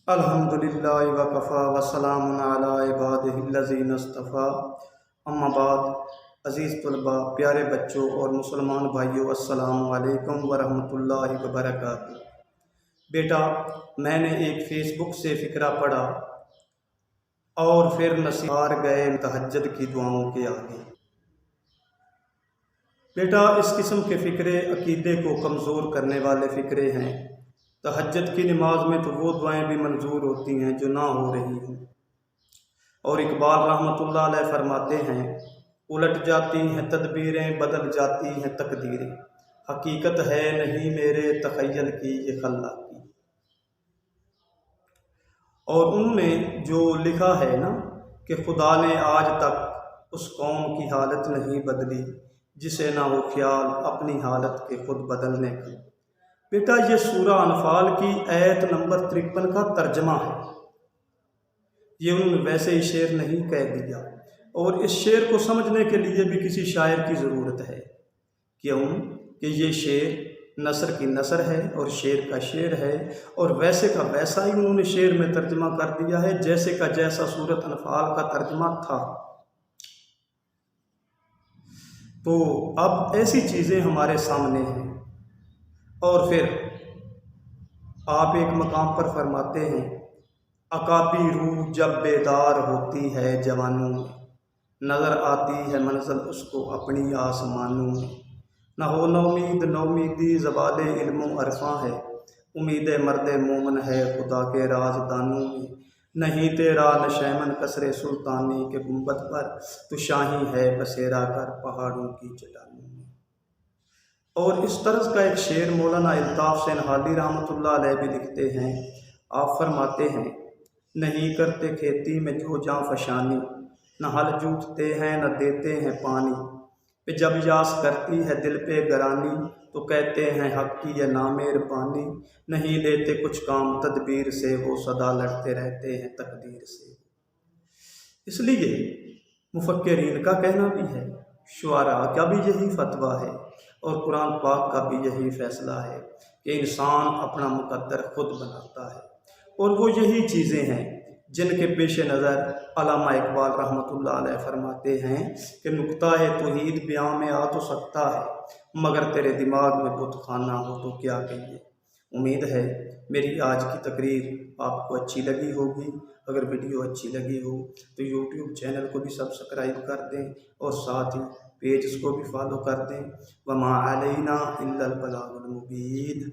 الحمدللہ وکفا وسلام علی عبادہ الذین اصطفیٰ، اما بعد۔ عزیز طلباء، پیارے بچوں اور مسلمان بھائیوں، السلام علیکم ورحمۃ اللہ وبرکاتہ۔ بیٹا، میں نے ایک فیس بک سے فقرہ پڑھا اور پھر نثار گئے تہجد کی دعاؤں کے آگے۔ بیٹا، اس قسم کے فقرے عقیدے کو کمزور کرنے والے فقرے ہیں۔ تہجد کی نماز میں تو وہ دعائیں بھی منظور ہوتی ہیں جو نہ ہو رہی ہیں، اور اقبال رحمۃ اللہ علیہ فرماتے ہیں، الٹ جاتی ہیں تدبیریں، بدل جاتی ہیں تقدیریں، حقیقت ہے نہیں میرے تخیل کی یہ خلا کی۔ اور انہوں نے جو لکھا ہے نا کہ خدا نے آج تک اس قوم کی حالت نہیں بدلی جسے نہ ہو خیال اپنی حالت کے خود بدلنے کا۔ بیٹا، یہ سورہ انفال کی آیت نمبر 53 کا ترجمہ ہے۔ یہ انہوں نے ویسے ہی شعر نہیں کہہ دیا، اور اس شعر کو سمجھنے کے لیے بھی کسی شاعر کی ضرورت ہے۔ کیوں کہ یہ شعر نثر کی نثر ہے اور شعر کا شعر ہے، اور ویسے کا ویسا ہی انہوں نے شعر میں ترجمہ کر دیا ہے جیسے کا جیسا سورۃ انفال کا ترجمہ تھا۔ تو اب ایسی چیزیں ہمارے سامنے ہیں، اور پھر آپ ایک مقام پر فرماتے ہیں، عقابی روح جب بیدار ہوتی ہے جوانوں میں، نظر آتی ہے منزل اس کو اپنی آسمانوں میں۔ نہ ہو نومید، نومیدی زوال علم و عرفاں ہے، امید مرد مومن ہے خدا کے رازدانوں میں۔ نہیں تیرا نشیمن کسر سلطانی کے گنبد پر، تو شاہی ہے بسیرا کر پہاڑوں کی چٹانوں میں۔ اور اس طرز کا ایک شعر مولانا الطاف حسین حالی رحمۃ اللہ علیہ بھی لکھتے ہیں۔ آپ فرماتے ہیں، نہیں کرتے کھیتی میں جو جاں فشانی، نہ ہل جوتتے ہیں نہ دیتے ہیں پانی، پہ جب یاس کرتی ہے دل پہ گرانی، تو کہتے ہیں حق کی یہ نامہربانی۔ نہیں لیتے کچھ کام تدبیر سے، وہ سدا لڑتے رہتے ہیں تقدیر سے۔ اس لیے مفکرین کا کہنا بھی ہے، شعراء کا بھی یہی فتویٰ ہے، اور قرآن پاک کا بھی یہی فیصلہ ہے کہ انسان اپنا مقدر خود بناتا ہے، اور وہ یہی چیزیں ہیں جن کے پیش نظر علامہ اقبال رحمۃ اللہ علیہ فرماتے ہیں کہ نقطہ توحید بیاں میں آ تو سکتا ہے، مگر تیرے دماغ میں بت خانہ ہو تو کیا کہیے۔ امید ہے میری آج کی تقریر آپ کو اچھی لگی ہوگی۔ اگر ویڈیو اچھی لگی ہو تو یوٹیوب چینل کو بھی سبسکرائب کر دیں، اور ساتھ ہی پیجز کو بھی فالو کر دیں۔ وما علینا الا البلاغ المبین۔